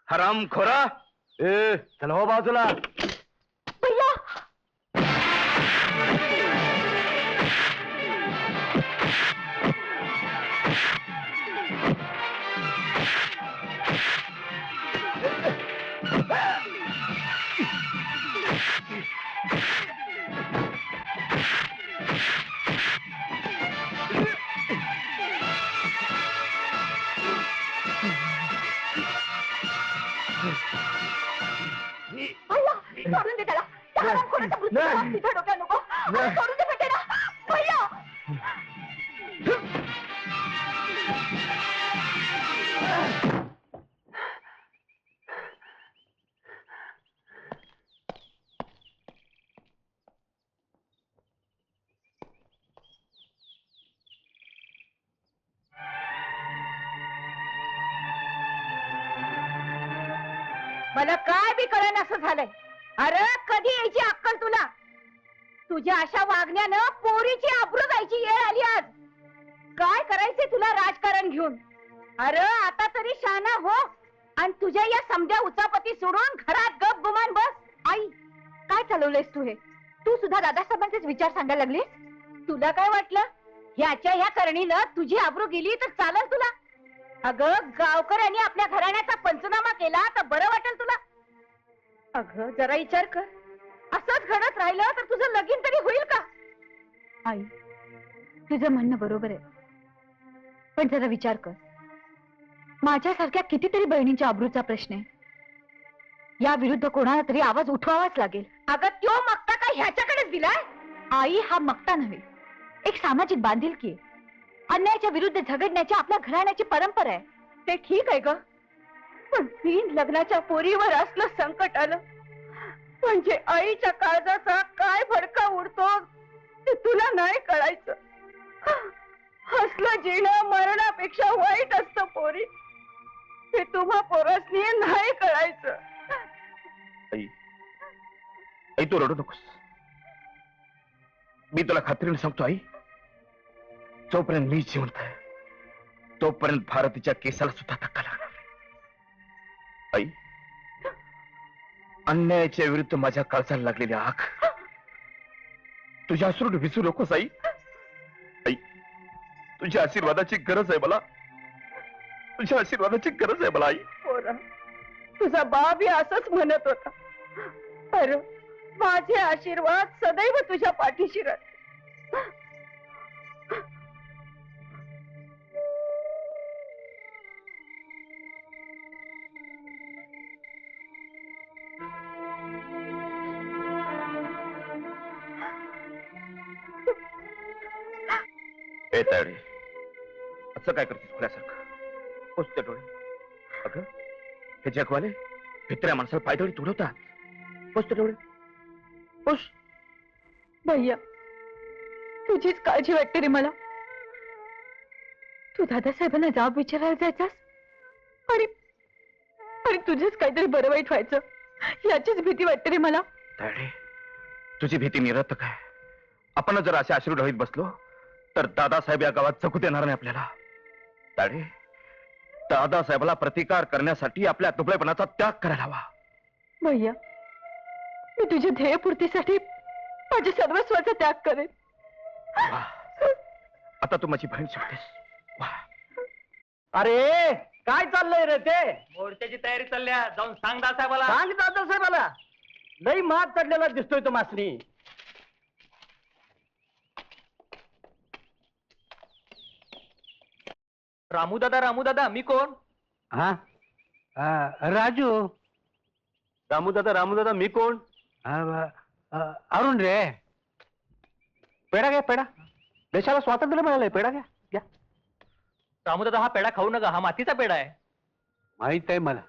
हराम खोरा, चला हो बाजूला. भैया सोडून दे त्याला. तिथे डोक्या नको. सोडून दे बेटेला. भैया मला काय बी कळेन असं झालंय. अरे कधी यायची अक्कल तुला? तुझ्या अशा वागण्यानं पोरीची आबरू जायची वेळ आली आज. काय करायचे तुला राजकारण घेऊन? अरे आता तरी शहाणा हो आणि तुझ्या या समध्या उचापती सोडून घरात गप गुमान बस. आई काय चालवलंयस तू हे? तू सुद्धा दादासाहेबांचेच विचार सांगायला लागलीस? तुला काय वाटलं ह्याच्या ह्या करणीनं तुझी आबरू गेली तर चालेल तुला? अगं गावकऱ्यांनी आपल्या घराण्याचा पंचनामा केला तर बरं वाटेल तुला. अगं जरा विचार कर. असंच घडत राहिलं तर तुझं लगीन तरी होईल का? आई तुझं म्हणणं बरोबर आहे, पण जरा विचार कर. माझ्यासारख्या कितीतरी बहिणींच्या आबरूचा प्रश्न आहे. या विरुद्ध कोणाला तरी आवाज उठवावाच लागेल. अगं तो मक्ता काय ह्याच्याकडेच दिलाय? आई हा मक्ता नव्हे, एक सामाजिक बांधिलकी आहे. अन्यायाच्या विरुद्ध झगडण्याची आपल्या घराण्याची परंपरा आहे. ते ठीक आहे ग, पण 3 लग्नाच्या पोरीवर असलं संकट आलं म्हणजे आईच्या काळजाचा काय भडका उडतो ते तुला नाही कळायचं. हसलं जीणं मरणापेक्षा वाईट असतं पोरी, ते तुम्हा पोरासनी नाही कळायचं. आई, आई तू रडू नकोस. मी तुला खात्रीने सांगतो आई, जोपर्यंत मी जिवंत आहे तोपर्यंत भारतीच्या केसाला सुद्धा धक्का लागणार नाही. आई, अन्यायाच्या विरुद्ध माझ्या काळजाला लागलेली आग तुझ्या अश्रूने विसरू नकोस आई. आई, तुझ्या आशीर्वादाची गरज आहे मला. तुझ्या आशीर्वादाची गरज आहे मला आई. पोरा, तुझा बाबी असंच म्हणत होता. अरे माझे आशीर्वाद सदैव तुझ्या पाठीशी राहतील. ए तायडे, असं काय करतेस खुल्यासारखं? पुसते डोळे. अगं हे जगवाले भित्र्या माणसाला पायदळी तुडवतात. पुसते डोळे, पुस. भैया तुझीच काळजी वाटते रे मला. तू दादासाहेबांना जाब विचारायला जायचास आणि तुझेच काहीतरी बरं वाईट व्हायचं याचीच भीती वाटते रे मला. तायडे, तुझी भीती निरर्थक आहे. आपण जर असे अश्रू ढळीत बसलो तर दादासाहेब या गावात जगू देणार नाही आपल्याला. तायडे, दादासाहेबाला प्रतिकार करण्यासाठी आपल्या दुबळेपणाचा त्याग करायला हवा. भैया मी तुझ्या ध्येयपूर्तीसाठी माझ्या सर्वस्वाचा त्याग करेन. आता तू माझी बहीण शकतेस. अरे काय चाललंय रे? ते मोर्चाची तयारी चालल्या, जाऊन सांग दादासाहेबाला. सांग दादासाहेबाला. लई मात चढलेला दिसतोय तो मासनी. रामू दादा मी कोण? हा राजू. रामू दादा मी कोण? अरुण रे. पेढा घ्या, पेढा. देशाला स्वातंत्र्य मिळालंय, पेढा घ्या. घ्या. रामू दादा हा पेढा खाऊ नका, हा मातीचा पेढा आहे. माहित आहे मला.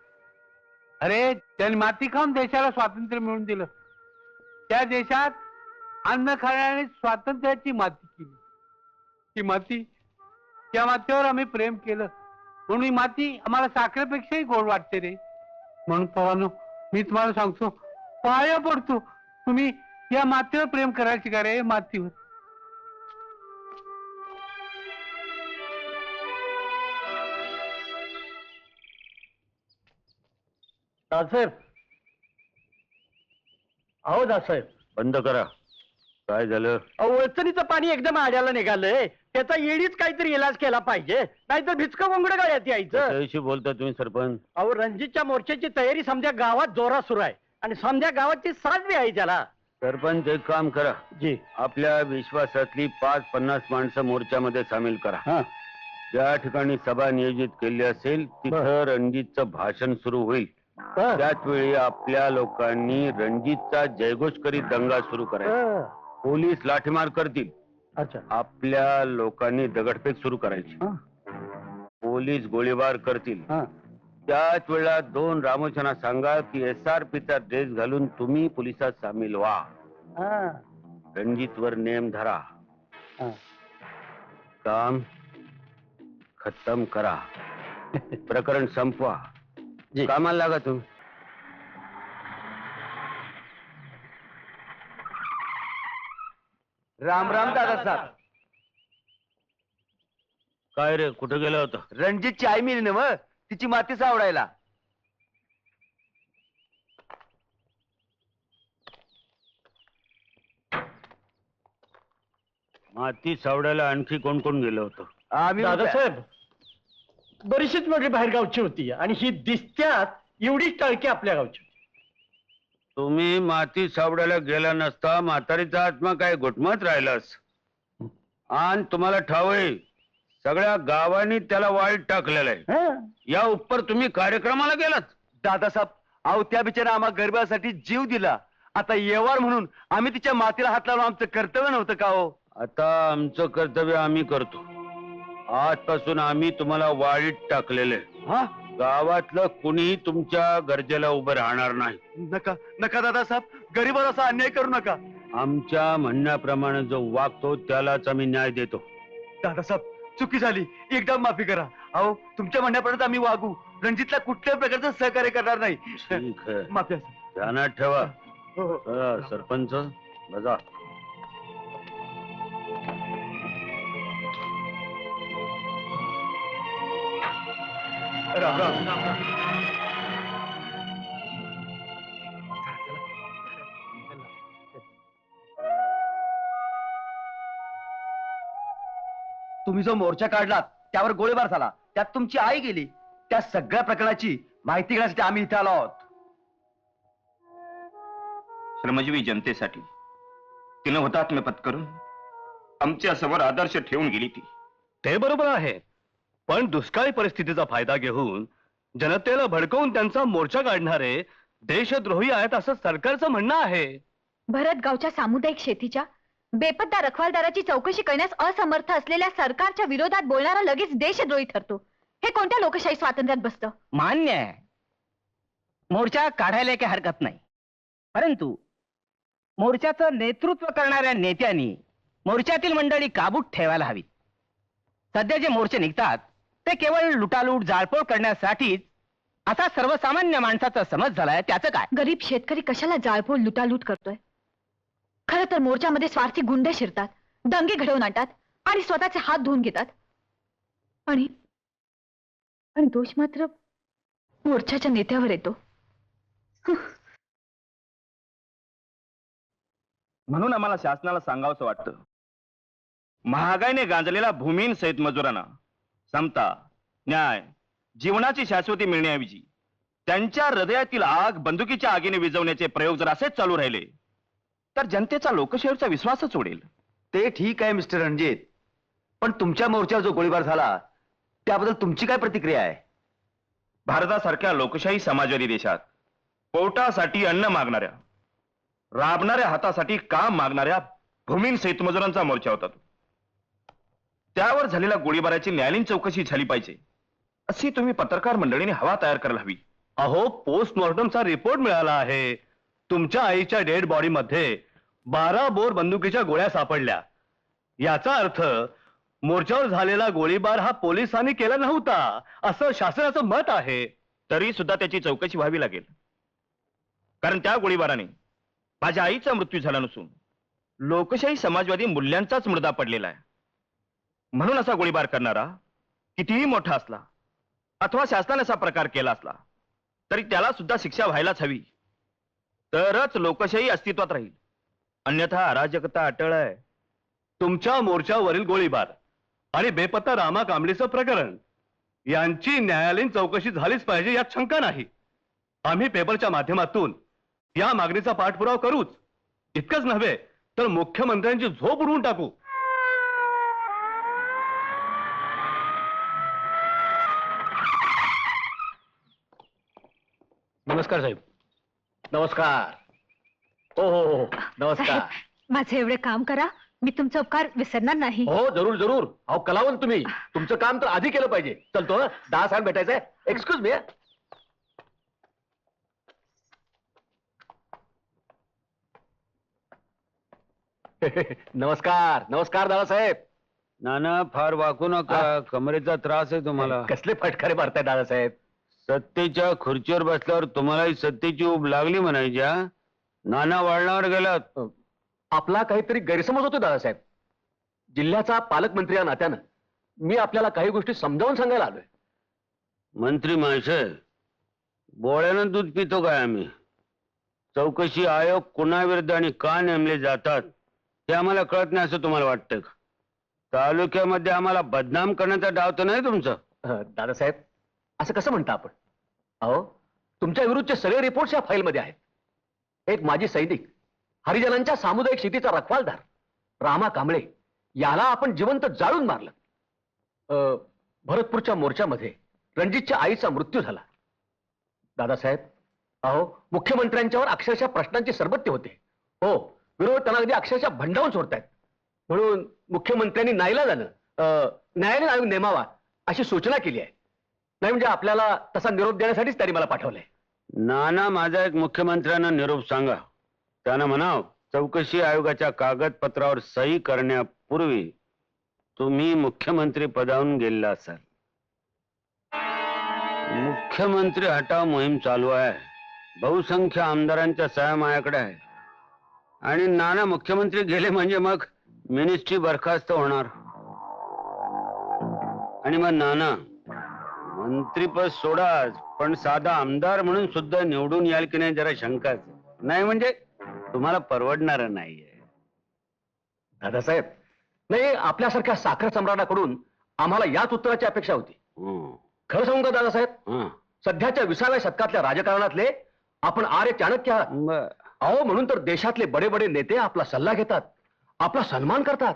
अरे त्यांनी माती खाऊन देशाला स्वातंत्र्य मिळवून दिलं. त्या देशात अन्न खाण्याने स्वातंत्र्याची माती केली. ती माती, त्या मातीवर आम्ही प्रेम केलं म्हणून ही माती आम्हाला साखरेपेक्षाही गोड वाटते रे. म्हणून पोरांनो, मी तुम्हाला सांगतो, पाया पडतो, तुम्ही या मातीवर प्रेम करायची का रे? मातीवर. दासाहेब, अहो दासाहेब, बंद करा. काय झालं? अडचणीचं पाणी एकदम आड्याला निघालंय. त्याचा येडीच काहीतरी इलाज केला पाहिजे, नाहीतर भिचकं वंगड गळ्यात यायचं. त्याविषयी बोलता तुम्ही सरपंच? अहो, रणजितच्या मोर्चाची तयारी समध्या गावात जोरात सुरू आहे आणि समध्या गावाची साथ बी आहे त्याला. सरपंच एक काम करा, जी. आपल्या विश्वासातली 5-50 माणसं मोर्चामध्ये सामील करा. हा. ज्या ठिकाणी सभा नियोजित केली असेल तिथं रणजितचं भाषण सुरू होईल. त्याच वेळी आपल्या लोकांनी रणजितचा जयघोष करीत दंगा सुरू करायचा. पोलीस लाठीमार करतील. अच्छा. आपल्या लोकांनी दगडफेक सुरू करायची. पोलीस गोळीबार करतील. त्याच वेळेला 2 रामोशांना सांगा की SRPचा ड्रेस घालून तुम्ही पोलिसात सामील व्हा. रणजितवर नेम धरा. काम खत्म करा. प्रकरण संपवा. कामाला लागा तुम्ही. राम राम दादासाहेब. काय रे, कुठे गेला होता? रणजितची आई मिली ना मग, तिची माती सावडायला. माती सावडायला आणखी कोण कोण गेलं होतं? आम्ही दादासाहेब, बरीचशीच मोठी बाहेर गावची होती आणि ही दिसत्यात एवढीच टाळकी आपल्या गावची. तुम्ही माती सावडायला गेला नसता म्हातारीचा आत्मा काय घुटमत राहिलास. आणि तुम्हाला ठाव आहे, सगळ्या गावांनी त्याला वाईट टाकलेलं आहे. या उपर तुम्ही कार्यक्रमाला गेलात. दादासाहेब, अहो त्या बिचारा आम्हा गरिबासाठी जीव दिला. आता येवार म्हणून आम्ही तिच्या मातीला हात लावून आमचं कर्तव्य नव्हतं का हो? आता आमचं कर्तव्य आम्ही करतो. आजपासून आम्ही तुम्हाला वाईट टाकलेलं आहे. हा, गावातलं कुणीही तुमच्या गरजेला उभं राहणार नाही. नका नका दादासाहेब, गरीबावर असा अन्याय करू नका. आमच्या म्हणण्याप्रमाणे जो वागतो त्यालाच आम्ही न्याय देतो. दादासाहेब, चुकी झाली, एकदा माफी करा. अहो तुमच्या म्हणण्यापर्यंत आम्ही वागू. रणजितला कुठल्याही प्रकारचं सहकार्य करणार नाही. ठीक आहे, माफी असं. ध्यानात ठेवा. हो, हो. चला, सरपंच बजा. राम राम. तुम्ही जो मोर्चा काढलात त्यावर गोळीबार झाला, त्यात तुमची आई गेली. त्या सगळ्या प्रकरणाची माहिती घेण्यासाठी आम्ही इथे आलो आहोत. श्रमजीवी जनतेसाठी तिनं हुतात्म्य पत्करून आमच्या समोर आदर्श ठेवून गेली ती. ते बरोबर आहे, पण दुष्काळी परिस्थितीचा फायदा घेऊन जनतेला भडकवून त्यांचा मोर्चा काढणारे देशद्रोही आहेत असं सरकारचं म्हणणं आहे. भरतगावच्या सामुदायिक शेतीच्या बेपत्ता रखवालदाराची चौकशी करण्यास असमर्थ असलेल्या सरकारच्या विरोधात बोलणारा लगेच देशद्रोही ठरतो. हे कोणत्या लोकशाही स्वातंत्र्यात बसतं? मान्य आहे, मोर्चा काढायला काही हरकत नाही, परंतु मोर्चाचं नेतृत्व करणाऱ्या नेत्यांनी मोर्चातील मंडळी काबूत ठेवायला हवी. सध्या जे मोर्चे निघतात ते केवळ लुटालूट जाळपोळ करण्यासाठीच असा सर्वसामान्य माणसाचा समज झालाय. त्याचं काय? गरीब शेतकरी कशाला जाळपोळ लुटालूट करतोय? खरं तर मोर्चामध्ये स्वार्थी गुंड शिरतात, दंगे घडवून आणतात आणि स्वतःचे हात धुवून घेतात. आणि दोष मात्र मोर्चाच्या नेत्यावर येतो. म्हणून आम्हाला शासनाला सांगावंसं वाटतं, महागाईने गांजलेल्या भूमिहीन शेतमजुरांना समता, न्याय, जीवनाची शाश्वती मिळण्याऐवजी त्यांच्या हृदयातील आग बंदुकीच्या आगीने विझवण्याचे प्रयोग जर असेच चालू राहिले तर जनतेचा लोकशाहीवरचा विश्वासच उडेल. ते ठीक आहे मिस्टर रणजित, पण तुमच्या मोर्चावर जो गोळीबार झाला त्याबद्दल तुमची काय प्रतिक्रिया आहे? भारतासारख्या लोकशाही समाजवादी देशात पोटासाठी अन्न मागणाऱ्या, राबणाऱ्या हातासाठी काम मागणाऱ्या भूमिहीन शेतमजुरांचा मोर्चा होता तो. त्यावर झालेल्या गोळीबाराची न्यायालयीन चौकशी झाली पाहिजे अशी तुम्ही पत्रकार मंडळीने हवा तयार करायला हवी. अहो, पोस्टमॉर्टमचा रिपोर्ट मिळाला आहे. तुमच्या आईच्या डेड बॉडी मध्ये 12 बोर बंदुकीच्या गोळ्या सापडल्या. याचा अर्थ मोर्चावर झालेला गोळीबार हा पोलिसांनी केला नव्हता असं शासनाचं मत आहे. तरी सुद्धा त्याची चौकशी व्हावी लागेल, कारण त्या गोळीबाराने माझ्या आईचा मृत्यू झाला नसून लोकशाही समाजवादी मूल्यांचाच मुर्दा पडलेला आहे. म्हणून असा गोळीबार करणारा कितीही मोठा असला अथवा शासनाने असा प्रकार केला असला तरी त्याला सुद्धा शिक्षा व्हायलाच हवी. तरच लोकशाही अस्तित्वात राहील. अन्यथा अराजकता अटळ आहे. तुमच्या मोर्चावरील गोळीबार आणि बेपत्ता रामा कांबळेचं प्रकरण यांची न्यायालयीन चौकशी झालीच पाहिजे यात शंका नाही. आम्ही पेपरच्या माध्यमातून या मागणीचा पाठपुरावा करूच. इतकंच नव्हे तर मुख्यमंत्र्यांची झोप उडवून टाकू. नमस्कार साहेब. नमस्कार. हो हो हो नमस्कार. माझे एवढे काम करा, मी तुमचा उपकार विसरणार नाही. हो जरूर जरूर. अहो कलावंत तुम्ही, तुमचं काम तर आधी केलं पाहिजे. चलतो 10 साहेब भेटायचंय. Excuse me. नमस्कार नमस्कार दादासाहेब. नाना फार वाकू नका, कमरेचा त्रास आहे तुम्हाला. कसले फटकारे मारताय दादासाहेब. सत्तेच्या खुर्चीवर बसल्यावर तुम्हालाही सत्तेची ऊब लागली म्हणायच्या. नाना वळणावर गेलात. आपला काहीतरी गैरसमज होतो दादासाहेब. जिल्ह्याचा पालकमंत्री या नात्यानं मी आपल्याला काही गोष्टी समजावून सांगायला आलोय. मंत्री माणसं बोळ्यानं दूध पितो काय आम्ही? चौकशी आयोग कुणाविरुद्ध आणि का नेमले जातात हे आम्हाला कळत नाही असं तुम्हाला वाटतं का? तालुक्यामध्ये आम्हाला बदनाम करण्याचा डाव तर नाही तुमचा? दादासाहेब असं कसं म्हणता आपण? अहो तुमच्या विरुद्धचे सगळे रिपोर्ट्स या फाईलमध्ये आहेत. एक माजी सैनिक, हरिजनांच्या सामुदायिक शेतीचा रखवालदार रामा कांबळे याला आपण जिवंत जाळून मारलं. भरतपूरच्या मोर्चामध्ये रणजितच्या आईचा मृत्यू झाला. दादासाहेब अहो मुख्यमंत्र्यांच्यावर अक्षरशः प्रश्नांची सरबत्ती होते. हो विरोध त्यांना अगदी अक्षरशः भंडावून सोडतायत. म्हणून मुख्यमंत्र्यांनी नाईलाजानं न्यायालयीन आयोग नेमावा अशी सूचना केली आहे. नाही म्हणजे आपल्याला तसा निरोप देण्यासाठीच त्यांनी मला पाठवलंय. नाना माझा एक मुख्यमंत्र्यांना निरोप सांगा. त्यांना म्हणाव चौकशी आयोगाच्या कागदपत्रावर सही करण्यापूर्वी तुम्ही मुख्यमंत्री पदावरून गेलेला असाल. मुख्यमंत्री हटाव मोहीम चालू आहे. बहुसंख्य आमदारांच्या सह्या माझ्याकडे आहे. आणि नाना मुख्यमंत्री गेले म्हणजे मग मिनिस्ट्री बरखास्त होणार. आणि मग नाना मंत्रीपद सोडाच पण साधा आमदार म्हणून सुद्धा निवडून याल की नाही जरा शंकाच. नाही म्हणजे तुम्हाला परवडणार नाहीये. दादासाहेब नाही आपल्यासारख्या साखर सम्राटाकडून आम्हाला याच उत्तराची अपेक्षा होती. खरं सांगू का दादासाहेब, सध्याच्या 20व्या शतकातल्या राजकारणातले आपण आर्य चाणक्य आहात. अहो म्हणून तर देशातले बडे बडे नेते आपला सल्ला घेतात, आपला सन्मान करतात.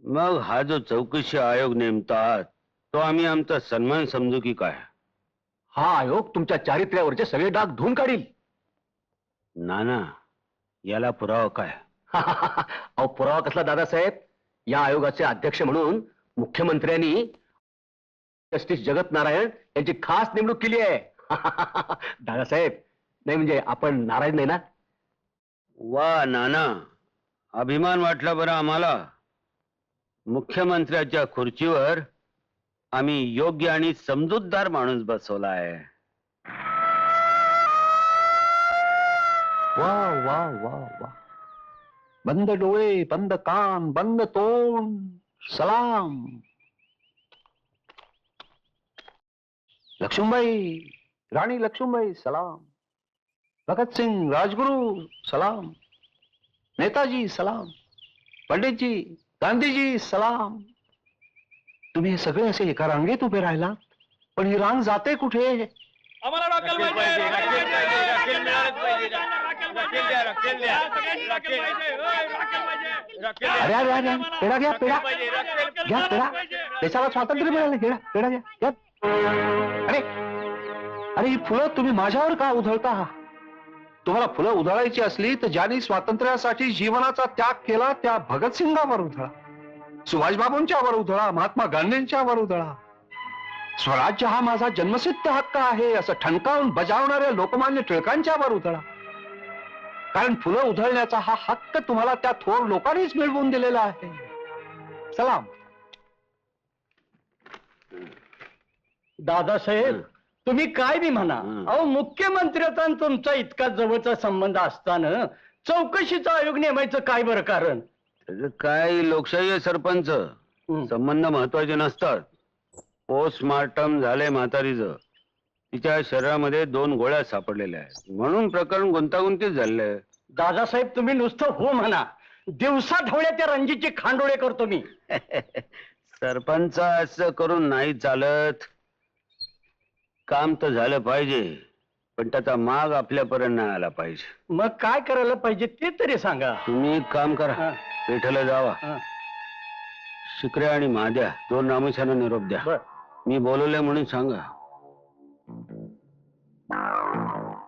मग हा जो चौकशी आयोग नेमतात तो आम्ही आमचा सन्मान समजू की काय? हा आयोग तुमच्या चारित्र्यावरचे सगळे डाग धुवून काढील. नाना याला पुरावा काय? अहो पुरावा कसला दादासाहेब? या आयोगाचे अध्यक्ष म्हणून मुख्यमंत्र्यांनी जस्टिस जगत नारायण यांची खास नेमणूक केली आहे. दादासाहेब नाही म्हणजे आपण नाराज नाही ना? वा नाना अभिमान वाटला बरं आम्हाला. मुख्यमंत्र्याच्या खुर्चीवर आम्ही योग्य आणि समजूतदार माणूस बसवला आहे. वा वा वा वा. बंद डोळे, बंद कान, बंद तोंड, सलाम. लक्ष्मीबाई, राणी लक्ष्मीबाई सलाम. भगतसिंग, राजगुरु सलाम. नेताजी सलाम. पंडितजी, गांधीजी सलाम. तुम्ही हे सगळे असे एका रांगेत उभे राहिला, पण ही रांग जाते कुठे? अरे अरे अरे पेढा घ्या, पेढा घ्या, पेढा. देशाला स्वातंत्र्य मिळाले, पेढा पेढा घ्या, घ्या. अरे अरे ही फुलं तुम्ही माझ्यावर का उधळता? तुम्हाला फुलं उधळायची असली तर ज्यांनी स्वातंत्र्यासाठी जीवनाचा त्याग केला त्या भगतसिंगावर उधळा, सुभाषबाबूंच्या वर उधळा, महात्मा गांधींच्या वर उधळा. स्वराज्य हा माझा जन्मसिद्ध हक्क आहे असं ठणकावून बजावणाऱ्या लोकमान्य टिळकांच्या वर उधळा. कारण फुलं उधळण्याचा हा हक्क तुम्हाला त्या थोर लोकांनीच मिळवून दिलेला आहे. सलाम. दादासाहेब तुम्ही काय बी म्हणा, अहो मुख्यमंत्र्याचा आणि तुमचा इतका जवळचा संबंध असताना चौकशीचा आयोग नेमायचं काय बरं कारण? त्याचं काय लोकशाही आहे सरपंच. संबंध महत्वाचे नसतात. पोस्टमार्टम झाले म्हातारीचं तिच्या शरीरामध्ये 2 गोळ्या सापडलेल्या आहेत म्हणून प्रकरण गुंतागुंतीत झालंय. दादासाहेब तुम्ही नुसतं हो म्हणा. दिवसा ढवळ्या त्या रणजितचे खांडोळे करतो मी. सरपंच असं करून नाही चालत. काम तर झालं पाहिजे पण त्याचा माग आपल्यापर्यंत नाही आला पाहिजे. मग काय करायला पाहिजे ते तरी सांगा. तुम्ही एक काम करा, हा. पेठेला जावा, हा. शुक्र्या आणि महाद्या 2 नामुशांना निरोप द्या. बर मी बोलवलंय म्हणून सांगा.